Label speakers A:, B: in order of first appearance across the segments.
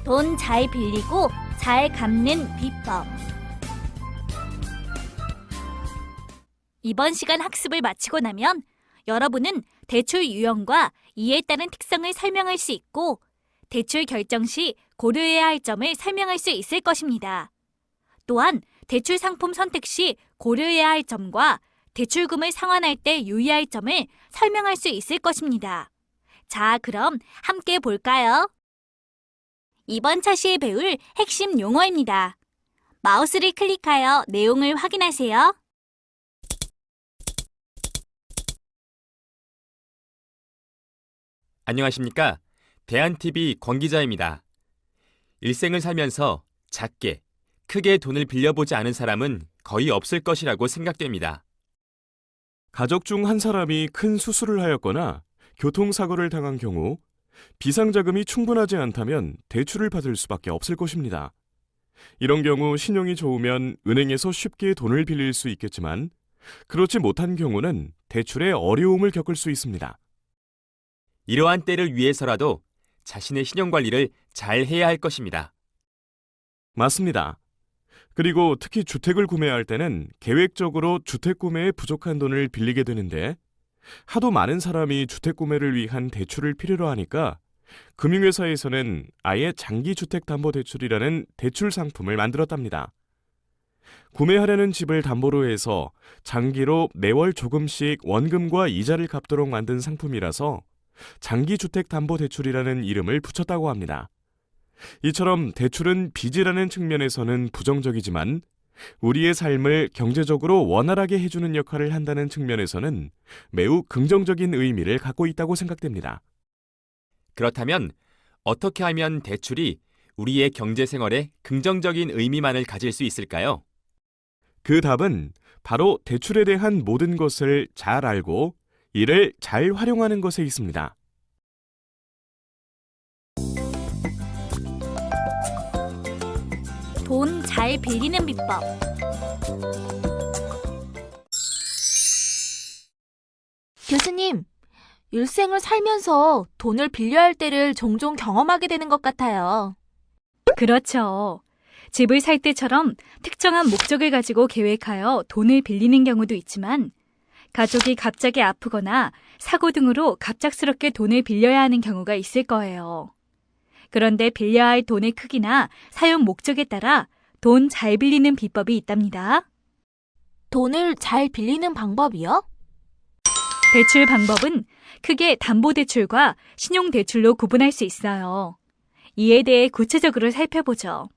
A: 돈 잘 빌리고 잘 갚는 비법. 이번 시간 학습을 마치고 나면 여러분은 대출 유형과 이에 따른 특성을 설명할 수 있고 대출 결정 시 고려해야 할 점을 설명할 수 있을 것입니다. 또한 대출 상품 선택 시 고려해야 할 점과 대출금을 상환할 때 유의할 점을 설명할 수 있을 것입니다. 자, 그럼 함께 볼까요? 이번 차시에 배울 핵심 용어입니다. 마우스를 클릭하여 내용을 확인하세요.
B: 안녕하십니까? 대한TV 권 기자입니다. 일생을 살면서 작게, 크게 돈을 빌려보지 않은 사람은 거의 없을 것이라고 생각됩니다.
C: 가족 중 한 사람이 큰 수술을 하였거나 교통사고를 당한 경우 비상자금이 충분하지 않다면 대출을 받을 수밖에 없을 것입니다. 이런 경우 신용이 좋으면 은행에서 쉽게 돈을 빌릴 수 있겠지만 그렇지 못한 경우는 대출에 어려움을 겪을 수 있습니다.
B: 이러한 때를 위해서라도 자신의 신용관리를 잘 해야 할 것입니다.
C: 맞습니다. 그리고 특히 주택을 구매할 때는 계획적으로 주택 구매에 부족한 돈을 빌리게 되는데 하도 많은 사람이 주택 구매를 위한 대출을 필요로 하니까 금융회사에서는 아예 장기주택담보대출이라는 대출 상품을 만들었답니다. 구매하려는 집을 담보로 해서 장기로 매월 조금씩 원금과 이자를 갚도록 만든 상품이라서 장기주택담보대출이라는 이름을 붙였다고 합니다. 이처럼 대출은 빚이라는 측면에서는 부정적이지만 우리의 삶을 경제적으로 원활하게 해주는 역할을 한다는 측면에서는 매우 긍정적인 의미를 갖고 있다고 생각됩니다.
B: 그렇다면 어떻게 하면 대출이 우리의 경제생활에 긍정적인 의미만을 가질 수 있을까요?
C: 그 답은 바로 대출에 대한 모든 것을 잘 알고 이를 잘 활용하는 것에 있습니다.
A: 돈 잘 빌리는 비법.
D: 교수님, 일생을 살면서 돈을 빌려야 할 때를 종종 경험하게 되는 것 같아요.
E: 그렇죠. 집을 살 때처럼 특정한 목적을 가지고 계획하여 돈을 빌리는 경우도 있지만 가족이 갑자기 아프거나 사고 등으로 갑작스럽게 돈을 빌려야 하는 경우가 있을 거예요. 그런데 빌려야 할 돈의 크기나 사용 목적에 따라 돈 잘 빌리는 비법이 있답니다.
D: 돈을 잘 빌리는 방법이요?
E: 대출 방법은 크게 담보대출과 신용대출로 구분할 수 있어요. 이에 대해 구체적으로 살펴보죠.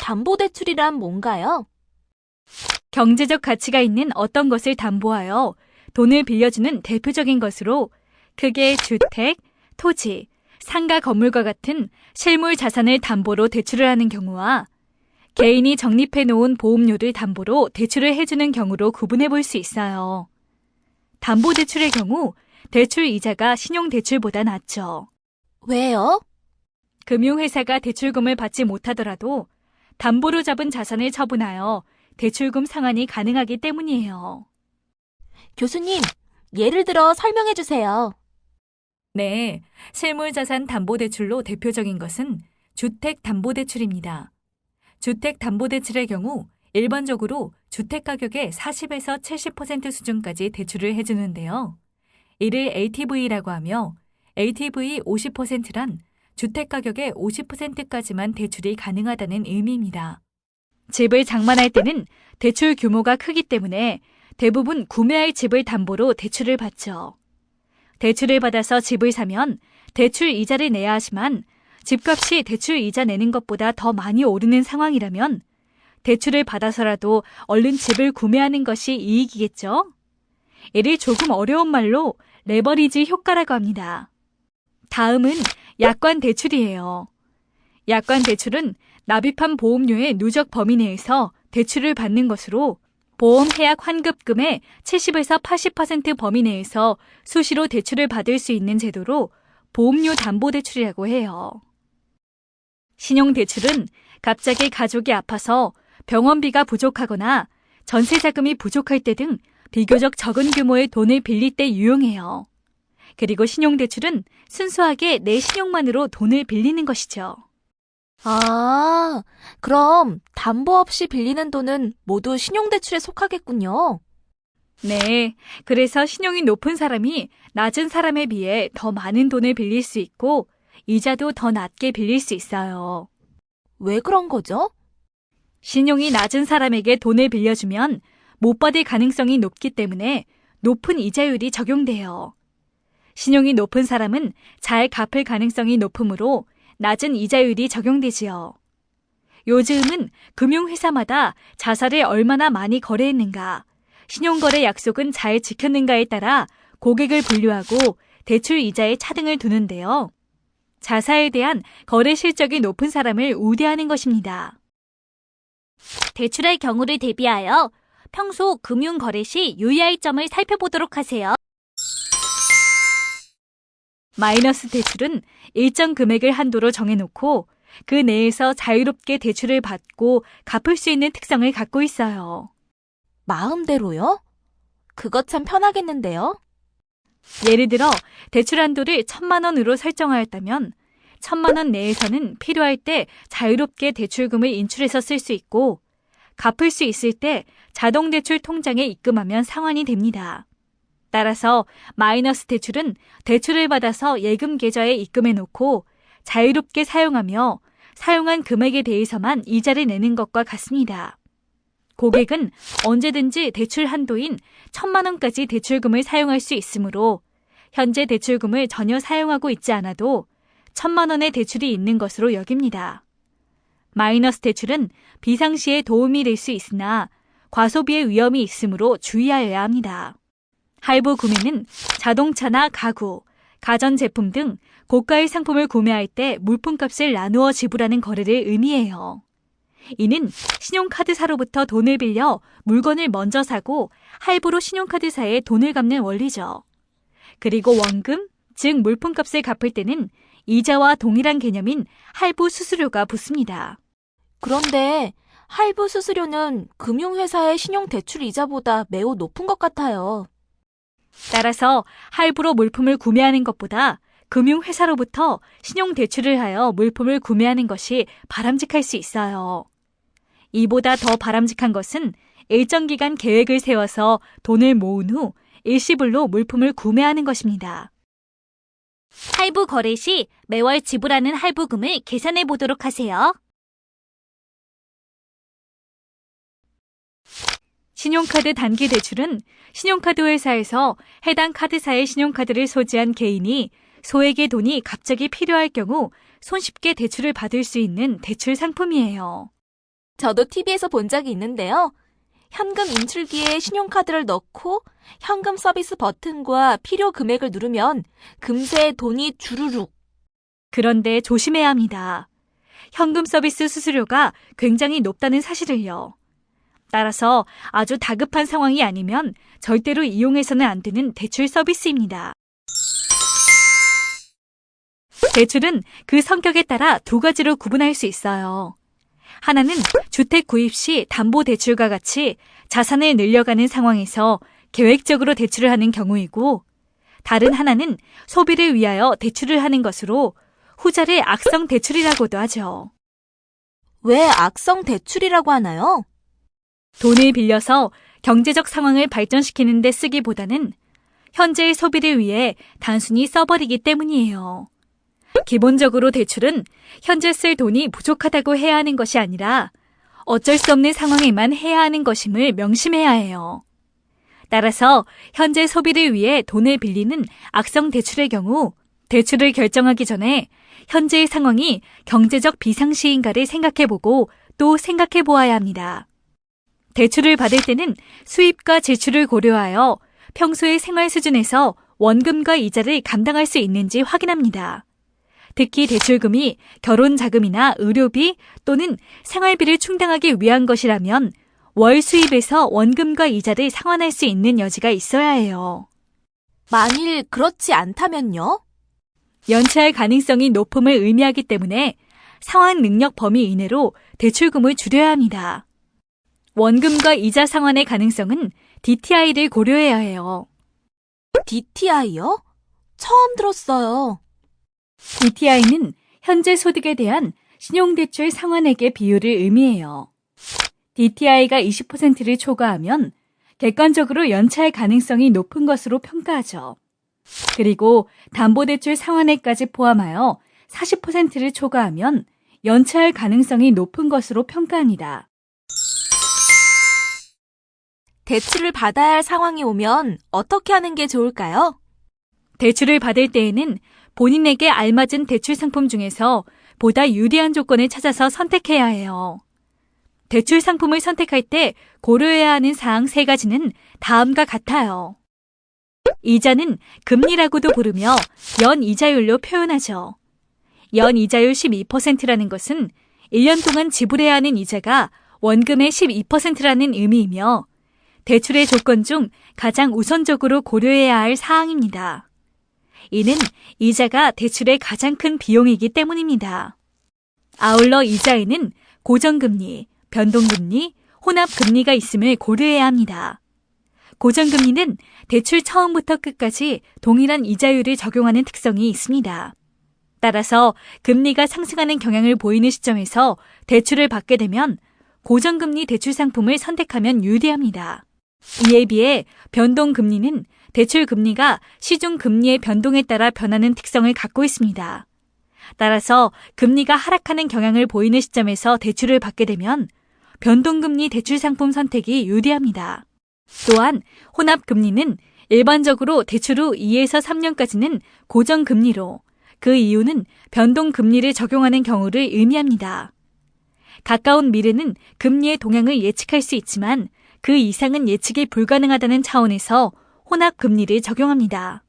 D: 담보대출이란 뭔가요?
E: 경제적 가치가 있는 어떤 것을 담보하여 돈을 빌려주는 대표적인 것으로 크게 주택, 토지, 상가 건물과 같은 실물 자산을 담보로 대출을 하는 경우와 개인이 적립해 놓은 보험료를 담보로 대출을 해주는 경우로 구분해 볼 수 있어요. 담보대출의 경우 대출 이자가 신용대출보다 낮죠.
D: 왜요?
E: 금융회사가 대출금을 받지 못하더라도 담보로 잡은 자산을 처분하여 대출금 상환이 가능하기 때문이에요.
D: 교수님, 예를 들어 설명해 주세요.
E: 네, 실물자산 담보대출로 대표적인 것은 주택담보대출입니다. 주택담보대출의 경우 일반적으로 주택가격의 40에서 70% 수준까지 대출을 해주는데요. 이를 LTV라고 하며 LTV 50%란 주택가격의 50%까지만 대출이 가능하다는 의미입니다. 집을 장만할 때는 대출 규모가 크기 때문에 대부분 구매할 집을 담보로 대출을 받죠. 대출을 받아서 집을 사면 대출 이자를 내야 하지만 집값이 대출 이자 내는 것보다 더 많이 오르는 상황이라면 대출을 받아서라도 얼른 집을 구매하는 것이 이익이겠죠? 이를 조금 어려운 말로 레버리지 효과라고 합니다. 다음은 약관 대출이에요. 약관 대출은 납입한 보험료의 누적 범위 내에서 대출을 받는 것으로 보험 해약 환급금의 70에서 80% 범위 내에서 수시로 대출을 받을 수 있는 제도로 보험료 담보대출이라고 해요. 신용대출은 갑자기 가족이 아파서 병원비가 부족하거나 전세자금이 부족할 때 등 비교적 적은 규모의 돈을 빌릴 때 유용해요. 그리고 신용대출은 순수하게 내 신용만으로 돈을 빌리는 것이죠.
D: 아, 그럼 담보 없이 빌리는 돈은 모두 신용대출에 속하겠군요.
E: 네, 그래서 신용이 높은 사람이 낮은 사람에 비해 더 많은 돈을 빌릴 수 있고 이자도 더 낮게 빌릴 수 있어요.
D: 왜 그런 거죠?
E: 신용이 낮은 사람에게 돈을 빌려주면 못 받을 가능성이 높기 때문에 높은 이자율이 적용돼요. 신용이 높은 사람은 잘 갚을 가능성이 높으므로 낮은 이자율이 적용되지요. 요즘은 금융회사마다 자사를 얼마나 많이 거래했는가, 신용거래 약속은 잘 지켰는가에 따라 고객을 분류하고 대출 이자에 차등을 두는데요. 자사에 대한 거래 실적이 높은 사람을 우대하는 것입니다.
A: 대출할 경우를 대비하여 평소 금융 거래 시 유의할 점을 살펴보도록 하세요.
E: 마이너스 대출은 일정 금액을 한도로 정해놓고 그 내에서 자유롭게 대출을 받고 갚을 수 있는 특성을 갖고 있어요.
D: 마음대로요? 그거 참 편하겠는데요?
E: 예를 들어 대출 한도를 1,000만 원으로 설정하였다면 1,000만 원 내에서는 필요할 때 자유롭게 대출금을 인출해서 쓸 수 있고 갚을 수 있을 때 자동 대출 통장에 입금하면 상환이 됩니다. 따라서 마이너스 대출은 대출을 받아서 예금 계좌에 입금해 놓고 자유롭게 사용하며 사용한 금액에 대해서만 이자를 내는 것과 같습니다. 고객은 언제든지 대출 한도인 1,000만 원까지 대출금을 사용할 수 있으므로 현재 대출금을 전혀 사용하고 있지 않아도 1,000만 원의 대출이 있는 것으로 여깁니다. 마이너스 대출은 비상시에 도움이 될 수 있으나 과소비의 위험이 있으므로 주의하여야 합니다. 할부 구매는 자동차나 가구, 가전제품 등 고가의 상품을 구매할 때 물품값을 나누어 지불하는 거래를 의미해요. 이는 신용카드사로부터 돈을 빌려 물건을 먼저 사고 할부로 신용카드사에 돈을 갚는 원리죠. 그리고 원금, 즉 물품값을 갚을 때는 이자와 동일한 개념인 할부 수수료가 붙습니다.
D: 그런데 할부 수수료는 금융회사의 신용대출 이자보다 매우 높은 것 같아요.
E: 따라서 할부로 물품을 구매하는 것보다 금융회사로부터 신용대출을 하여 물품을 구매하는 것이 바람직할 수 있어요. 이보다 더 바람직한 것은 일정 기간 계획을 세워서 돈을 모은 후 일시불로 물품을 구매하는 것입니다.
A: 할부 거래 시 매월 지불하는 할부금을 계산해 보도록 하세요.
E: 신용카드 단기 대출은 신용카드 회사에서 해당 카드사의 신용카드를 소지한 개인이 소액의 돈이 갑자기 필요할 경우 손쉽게 대출을 받을 수 있는 대출 상품이에요.
D: 저도 TV에서 본 적이 있는데요. 현금 인출기에 신용카드를 넣고 현금 서비스 버튼과 필요 금액을 누르면 금세 돈이 주르륵.
E: 그런데 조심해야 합니다. 현금 서비스 수수료가 굉장히 높다는 사실을요. 따라서 아주 다급한 상황이 아니면 절대로 이용해서는 안 되는 대출 서비스입니다. 대출은 그 성격에 따라 두 가지로 구분할 수 있어요. 하나는 주택 구입 시 담보대출과 같이 자산을 늘려가는 상황에서 계획적으로 대출을 하는 경우이고, 다른 하나는 소비를 위하여 대출을 하는 것으로 후자를 악성 대출이라고도 하죠.
D: 왜 악성 대출이라고 하나요?
E: 돈을 빌려서 경제적 상황을 발전시키는 데 쓰기보다는 현재의 소비를 위해 단순히 써버리기 때문이에요. 기본적으로 대출은 현재 쓸 돈이 부족하다고 해야 하는 것이 아니라 어쩔 수 없는 상황에만 해야 하는 것임을 명심해야 해요. 따라서 현재 소비를 위해 돈을 빌리는 악성 대출의 경우 대출을 결정하기 전에 현재의 상황이 경제적 비상시인가를 생각해보고 또 생각해보아야 합니다. 대출을 받을 때는 수입과 지출을 고려하여 평소의 생활 수준에서 원금과 이자를 감당할 수 있는지 확인합니다. 특히 대출금이 결혼 자금이나 의료비 또는 생활비를 충당하기 위한 것이라면 월 수입에서 원금과 이자를 상환할 수 있는 여지가 있어야 해요.
D: 만일 그렇지 않다면요?
E: 연체할 가능성이 높음을 의미하기 때문에 상환 능력 범위 이내로 대출금을 줄여야 합니다. 원금과 이자 상환의 가능성은 DTI를 고려해야 해요.
D: DTI요? 처음 들었어요.
E: DTI는 현재 소득에 대한 신용대출 상환액의 비율을 의미해요. DTI가 20%를 초과하면 객관적으로 연체할 가능성이 높은 것으로 평가하죠. 그리고 담보대출 상환액까지 포함하여 40%를 초과하면 연체할 가능성이 높은 것으로 평가합니다.
D: 대출을 받아야 할 상황이 오면 어떻게 하는 게 좋을까요?
E: 대출을 받을 때에는 본인에게 알맞은 대출 상품 중에서 보다 유리한 조건을 찾아서 선택해야 해요. 대출 상품을 선택할 때 고려해야 하는 사항 3가지는 다음과 같아요. 이자는 금리라고도 부르며 연이자율로 표현하죠. 연이자율 12%라는 것은 1년 동안 지불해야 하는 이자가 원금의 12%라는 의미이며 대출의 조건 중 가장 우선적으로 고려해야 할 사항입니다. 이는 이자가 대출의 가장 큰 비용이기 때문입니다. 아울러 이자에는 고정금리, 변동금리, 혼합금리가 있음을 고려해야 합니다. 고정금리는 대출 처음부터 끝까지 동일한 이자율을 적용하는 특성이 있습니다. 따라서 금리가 상승하는 경향을 보이는 시점에서 대출을 받게 되면 고정금리 대출 상품을 선택하면 유리합니다. 이에 비해 변동금리는 대출 금리가 시중 금리의 변동에 따라 변하는 특성을 갖고 있습니다. 따라서 금리가 하락하는 경향을 보이는 시점에서 대출을 받게 되면 변동금리 대출 상품 선택이 유리합니다. 또한 혼합금리는 일반적으로 대출 후 2에서 3년까지는 고정금리로, 그 이유는 변동금리를 적용하는 경우를 의미합니다. 가까운 미래는 금리의 동향을 예측할 수 있지만 그 이상은 예측이 불가능하다는 차원에서 혼합금리를 적용합니다.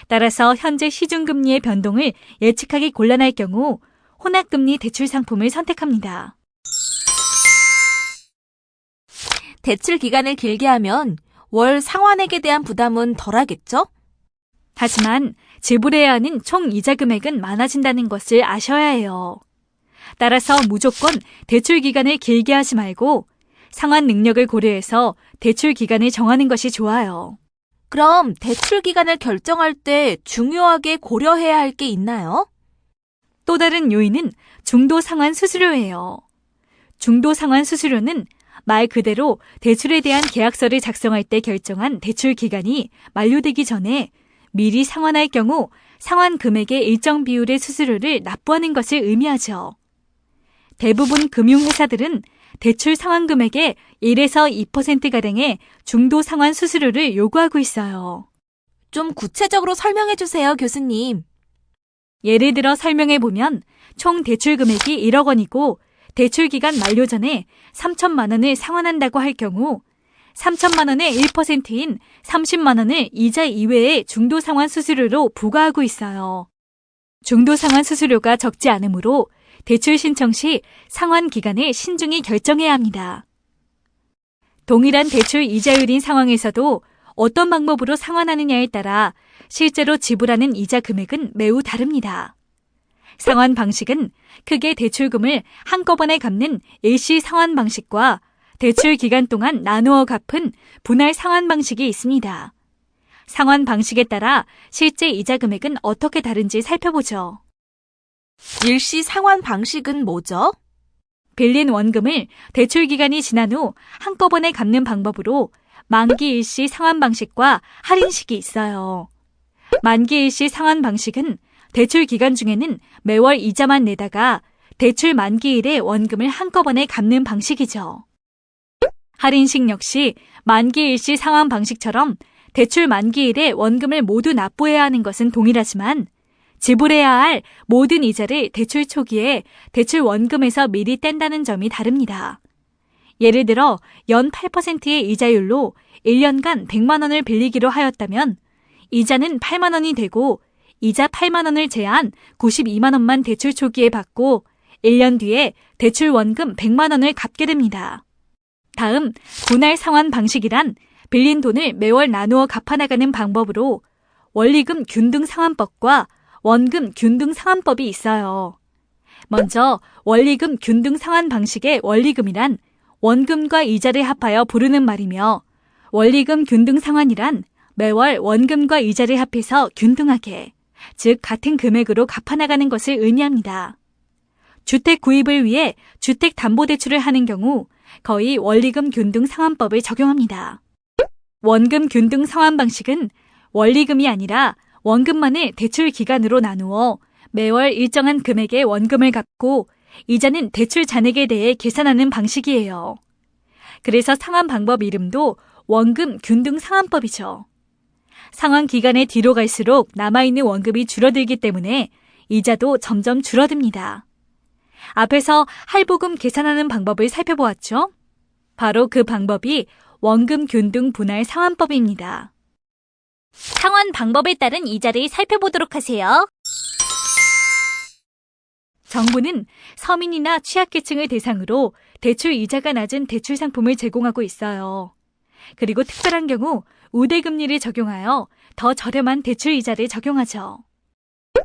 E: 따라서 현재 시중금리의 변동을 예측하기 곤란할 경우 혼합금리 대출 상품을 선택합니다.
D: 대출 기간을 길게 하면 월 상환액에 대한 부담은 덜하겠죠?
E: 하지만 지불해야 하는 총 이자 금액은 많아진다는 것을 아셔야 해요. 따라서 무조건 대출 기간을 길게 하지 말고 상환 능력을 고려해서 대출 기간을 정하는 것이 좋아요.
D: 그럼 대출 기간을 결정할 때 중요하게 고려해야 할 게 있나요?
E: 또 다른 요인은 중도 상환 수수료예요. 중도 상환 수수료는 말 그대로 대출에 대한 계약서를 작성할 때 결정한 대출 기간이 만료되기 전에 미리 상환할 경우 상환 금액의 일정 비율의 수수료를 납부하는 것을 의미하죠. 대부분 금융회사들은 대출 상환 금액의 1에서 2%가량의 중도 상환 수수료를 요구하고 있어요.
D: 좀 구체적으로 설명해 주세요, 교수님.
E: 예를 들어 설명해 보면 총 대출 금액이 1억 원이고 대출 기간 만료 전에 3천만 원을 상환한다고 할 경우 3천만 원의 1%인 30만 원을 이자 이외의 중도 상환 수수료로 부과하고 있어요. 중도 상환 수수료가 적지 않으므로 대출 신청 시 상환 기간을 신중히 결정해야 합니다. 동일한 대출 이자율인 상황에서도 어떤 방법으로 상환하느냐에 따라 실제로 지불하는 이자 금액은 매우 다릅니다. 상환 방식은 크게 대출금을 한꺼번에 갚는 일시 상환 방식과 대출 기간 동안 나누어 갚은 분할 상환 방식이 있습니다. 상환 방식에 따라 실제 이자 금액은 어떻게 다른지 살펴보죠.
D: 일시 상환 방식은 뭐죠?
E: 빌린 원금을 대출 기간이 지난 후 한꺼번에 갚는 방법으로 만기 일시 상환 방식과 할인식이 있어요. 만기 일시 상환 방식은 대출 기간 중에는 매월 이자만 내다가 대출 만기일에 원금을 한꺼번에 갚는 방식이죠. 할인식 역시 만기 일시 상환 방식처럼 대출 만기일에 원금을 모두 납부해야 하는 것은 동일하지만 지불해야 할 모든 이자를 대출 초기에 대출 원금에서 미리 뗀다는 점이 다릅니다. 예를 들어 연 8%의 이자율로 1년간 100만 원을 빌리기로 하였다면 이자는 8만 원이 되고 이자 8만 원을 제한 92만 원만 대출 초기에 받고 1년 뒤에 대출 원금 100만 원을 갚게 됩니다. 다음 분할 상환 방식이란 빌린 돈을 매월 나누어 갚아나가는 방법으로 원리금 균등 상환법과 원금 균등 상환법이 있어요. 먼저 원리금 균등 상환 방식의 원리금이란 원금과 이자를 합하여 부르는 말이며 원리금 균등 상환이란 매월 원금과 이자를 합해서 균등하게, 즉 같은 금액으로 갚아나가는 것을 의미합니다.
A: 주택 구입을 위해 주택담보대출을 하는 경우 거의 원리금 균등 상환법을 적용합니다. 원금 균등 상환 방식은 원리금이 아니라 원금만을 대출 기간으로 나누어 매월 일정한 금액의 원금을 갚고 이자는 대출 잔액에 대해 계산하는 방식이에요. 그래서 상환 방법 이름도 원금 균등 상환법이죠. 상환 기간의 뒤로 갈수록 남아있는 원금이 줄어들기 때문에 이자도 점점 줄어듭니다. 앞에서 할부금 계산하는 방법을 살펴보았죠? 바로 그 방법이 원금 균등 분할 상환법입니다. 상환 방법에 따른 이자를 살펴보도록 하세요. 정부는 서민이나 취약계층을 대상으로 대출 이자가 낮은 대출 상품을 제공하고 있어요. 그리고 특별한 경우 우대금리를 적용하여 더 저렴한 대출 이자를 적용하죠.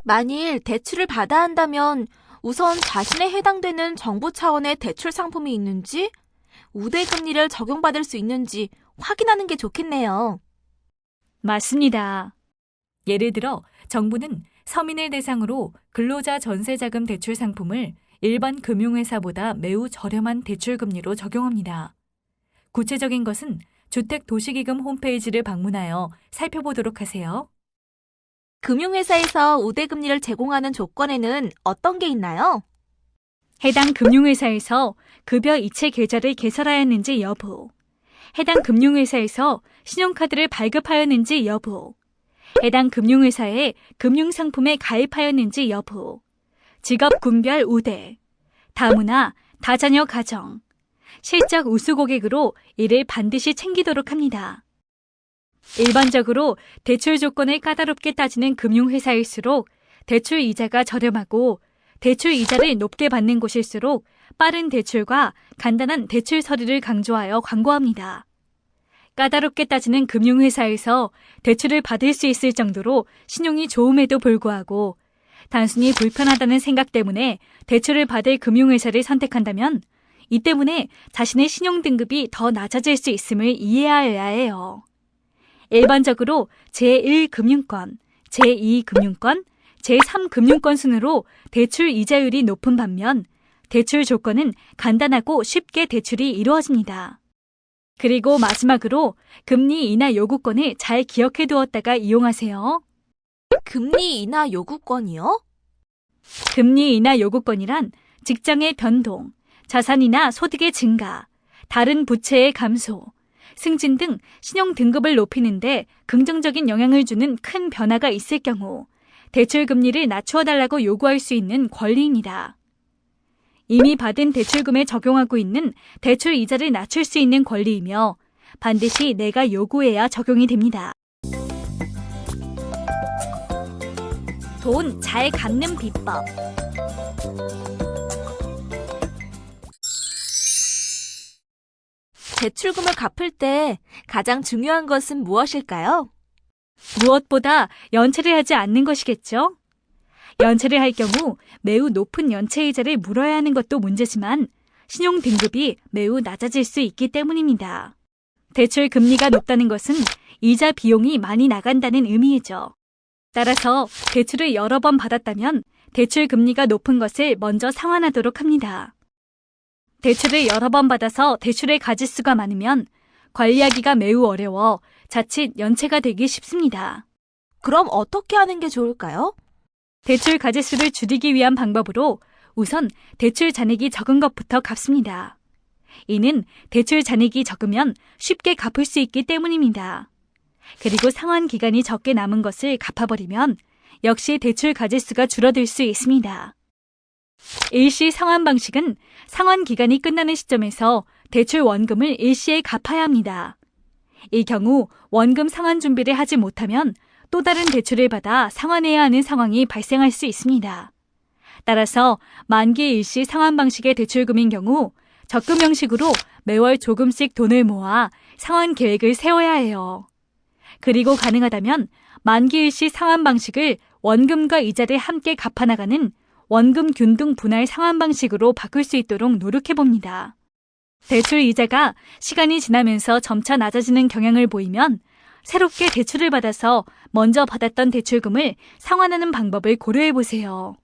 D: 만일 대출을 받아야 한다면 우선 자신에 해당되는 정부 차원의 대출 상품이 있는지, 우대금리를 적용받을 수 있는지 확인하는 게 좋겠네요.
A: 맞습니다.
E: 예를 들어 정부는 서민을 대상으로 근로자 전세자금 대출 상품을 일반 금융회사보다 매우 저렴한 대출 금리로 적용합니다. 구체적인 것은 주택도시기금 홈페이지를 방문하여 살펴보도록 하세요.
D: 금융회사에서 우대금리를 제공하는 조건에는 어떤 게 있나요?
A: 해당 금융회사에서 급여 이체 계좌를 개설하였는지 여부, 해당 금융회사에서 신용카드를 발급하였는지 여부, 해당 금융회사에 금융상품에 가입하였는지 여부, 직업군별 우대, 다문화, 다자녀 가정, 실적 우수 고객으로 이를 반드시 챙기도록 합니다. 일반적으로 대출 조건을 까다롭게 따지는 금융회사일수록 대출 이자가 저렴하고 대출 이자를 높게 받는 곳일수록 빠른 대출과 간단한 대출 서류를 강조하여 광고합니다. 까다롭게 따지는 금융회사에서 대출을 받을 수 있을 정도로 신용이 좋음에도 불구하고 단순히 불편하다는 생각 때문에 대출을 받을 금융회사를 선택한다면 이 때문에 자신의 신용 등급이 더 낮아질 수 있음을 이해하여야 해요. 일반적으로 제1금융권, 제2금융권, 제3금융권 순으로 대출 이자율이 높은 반면 대출 조건은 간단하고 쉽게 대출이 이루어집니다. 그리고 마지막으로 금리 인하 요구권을 잘 기억해 두었다가 이용하세요.
D: 금리 인하 요구권이요?
A: 금리 인하 요구권이란 직장의 변동, 자산이나 소득의 증가, 다른 부채의 감소, 승진 등 신용 등급을 높이는데 긍정적인 영향을 주는 큰 변화가 있을 경우 대출 금리를 낮추어 달라고 요구할 수 있는 권리입니다. 이미 받은 대출금에 적용하고 있는 대출 이자를 낮출 수 있는 권리이며 반드시 내가 요구해야 적용이 됩니다. 돈 잘 갚는 비법.
D: 대출금을 갚을 때 가장 중요한 것은 무엇일까요?
A: 무엇보다 연체를 하지 않는 것이겠죠? 연체를 할 경우 매우 높은 연체 이자를 물어야 하는 것도 문제지만 신용 등급이 매우 낮아질 수 있기 때문입니다. 대출 금리가 높다는 것은 이자 비용이 많이 나간다는 의미이죠. 따라서 대출을 여러 번 받았다면 대출 금리가 높은 것을 먼저 상환하도록 합니다. 대출을 여러 번 받아서 대출의 가지수가 많으면 관리하기가 매우 어려워 자칫 연체가 되기 쉽습니다.
D: 그럼 어떻게 하는 게 좋을까요?
A: 대출 가지수를 줄이기 위한 방법으로 우선 대출 잔액이 적은 것부터 갚습니다. 이는 대출 잔액이 적으면 쉽게 갚을 수 있기 때문입니다. 그리고 상환 기간이 적게 남은 것을 갚아버리면 역시 대출 가지수가 줄어들 수 있습니다. 일시 상환 방식은 상환 기간이 끝나는 시점에서 대출 원금을 일시에 갚아야 합니다. 이 경우 원금 상환 준비를 하지 못하면 또 다른 대출을 받아 상환해야 하는 상황이 발생할 수 있습니다. 따라서 만기 일시 상환 방식의 대출금인 경우 적금 형식으로 매월 조금씩 돈을 모아 상환 계획을 세워야 해요. 그리고 가능하다면 만기 일시 상환 방식을 원금과 이자를 함께 갚아나가는 원금 균등 분할 상환 방식으로 바꿀 수 있도록 노력해봅니다. 대출 이자가 시간이 지나면서 점차 낮아지는 경향을 보이면 새롭게 대출을 받아서 먼저 받았던 대출금을 상환하는 방법을 고려해보세요.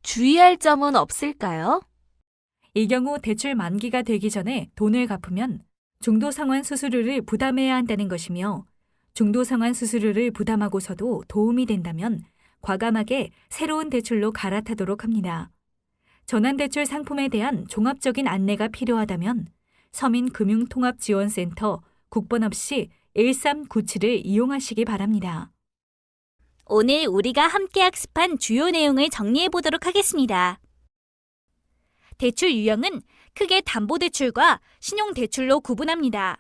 D: 주의할 점은 없을까요?
E: 이 경우 대출 만기가 되기 전에 돈을 갚으면 중도상환 수수료를 부담해야 한다는 것이며 중도상환 수수료를 부담하고서도 도움이 된다면 과감하게 새로운 대출로 갈아타도록 합니다. 전환대출 상품에 대한 종합적인 안내가 필요하다면 서민금융통합지원센터 국번 없이 1397을 이용하시기 바랍니다.
A: 오늘 우리가 함께 학습한 주요 내용을 정리해 보도록 하겠습니다. 대출 유형은 크게 담보대출과 신용대출로 구분합니다.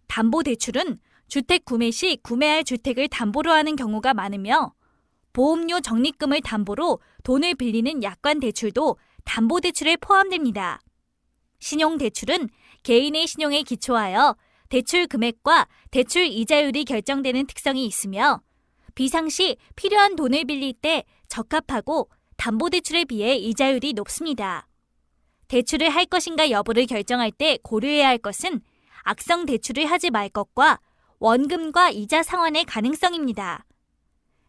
A: 담보대출은 주택 구매 시 구매할 주택을 담보로 하는 경우가 많으며 보험료 적립금을 담보로 돈을 빌리는 약관대출도 담보대출에 포함됩니다. 신용대출은 개인의 신용에 기초하여 대출 금액과 대출 이자율이 결정되는 특성이 있으며 비상시 필요한 돈을 빌릴 때 적합하고 담보대출에 비해 이자율이 높습니다. 대출을 할 것인가 여부를 결정할 때 고려해야 할 것은 악성 대출을 하지 말 것과 원금과 이자 상환의 가능성입니다.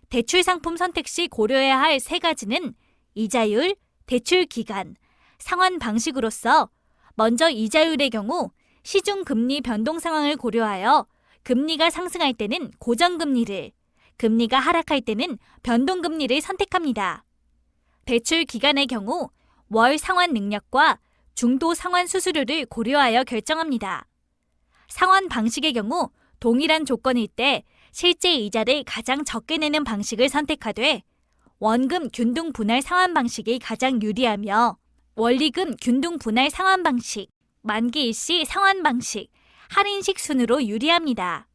A: 대출 상품 선택 시 고려해야 할 세 가지는 이자율, 대출 기간, 상환 방식으로서 먼저 이자율의 경우 시중 금리 변동 상황을 고려하여 금리가 상승할 때는 고정금리를, 금리가 하락할 때는 변동금리를 선택합니다. 대출 기간의 경우 월 상환 능력과 중도 상환 수수료를 고려하여 결정합니다. 상환 방식의 경우 동일한 조건일 때 실제 이자를 가장 적게 내는 방식을 선택하되 원금 균등 분할 상환 방식이 가장 유리하며 원리금 균등 분할 상환 방식, 만기 일시 상환 방식, 할인식 순으로 유리합니다.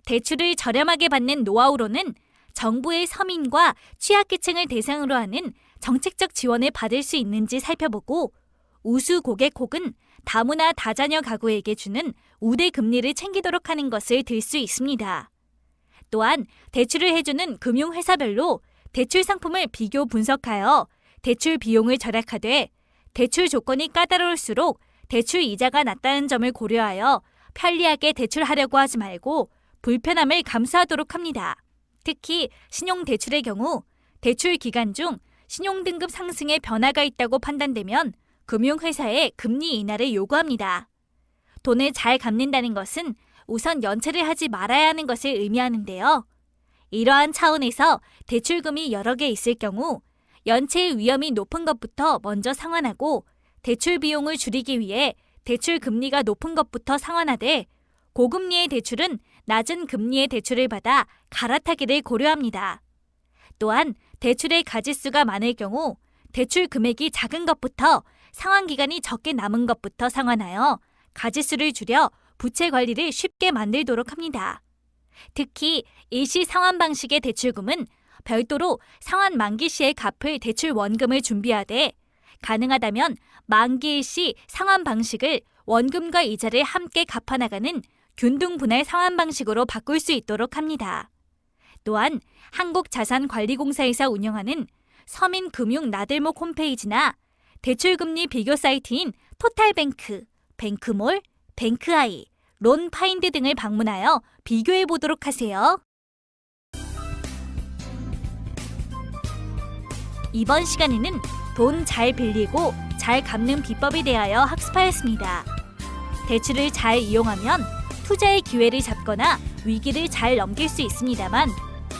A: 대출을 저렴하게 받는 노하우로는 정부의 서민과 취약계층을 대상으로 하는 정책적 지원을 받을 수 있는지 살펴보고 우수 고객 혹은 다문화 다자녀 가구에게 주는 우대 금리를 챙기도록 하는 것을 들 수 있습니다. 또한 대출을 해주는 금융회사별로 대출 상품을 비교 분석하여 대출 비용을 절약하되 대출 조건이 까다로울수록 대출 이자가 낮다는 점을 고려하여 편리하게 대출하려고 하지 말고 불편함을 감수하도록 합니다. 특히 신용대출의 경우 대출 기간 중 신용등급 상승의 변화가 있다고 판단되면 금융회사에 금리 인하를 요구합니다. 돈을 잘 갚는다는 것은 우선 연체를 하지 말아야 하는 것을 의미하는데요. 이러한 차원에서 대출금이 여러 개 있을 경우 연체의 위험이 높은 것부터 먼저 상환하고 대출 비용을 줄이기 위해 대출 금리가 높은 것부터 상환하되 고금리의 대출은 낮은 금리의 대출을 받아 갈아타기를 고려합니다. 또한 대출의 가지수가 많을 경우 대출 금액이 작은 것부터 상환 기간이 적게 남은 것부터 상환하여 가지수를 줄여 부채 관리를 쉽게 만들도록 합니다. 특히 일시 상환 방식의 대출금은 별도로 상환 만기 시에 갚을 대출 원금을 준비하되 가능하다면 만기 일시 상환 방식을 원금과 이자를 함께 갚아나가는 균등 분할 상환 방식으로 바꿀 수 있도록 합니다. 또한 한국자산관리공사에서 운영하는 서민금융 나들목 홈페이지나 대출금리 비교 사이트인 토탈뱅크, 뱅크몰, 뱅크아이, 론파인드 등을 방문하여 비교해 보도록 하세요. 이번 시간에는 돈 잘 빌리고 잘 갚는 비법에 대하여 학습하였습니다. 대출을 잘 이용하면 투자의 기회를 잡거나 위기를 잘 넘길 수 있습니다만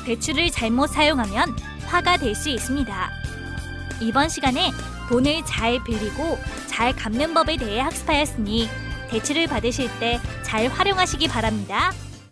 A: 대출을 잘못 사용하면 화가 될 수 있습니다. 이번 시간에 돈을 잘 빌리고 잘 갚는 법에 대해 학습하였으니 대출을 받으실 때 잘 활용하시기 바랍니다.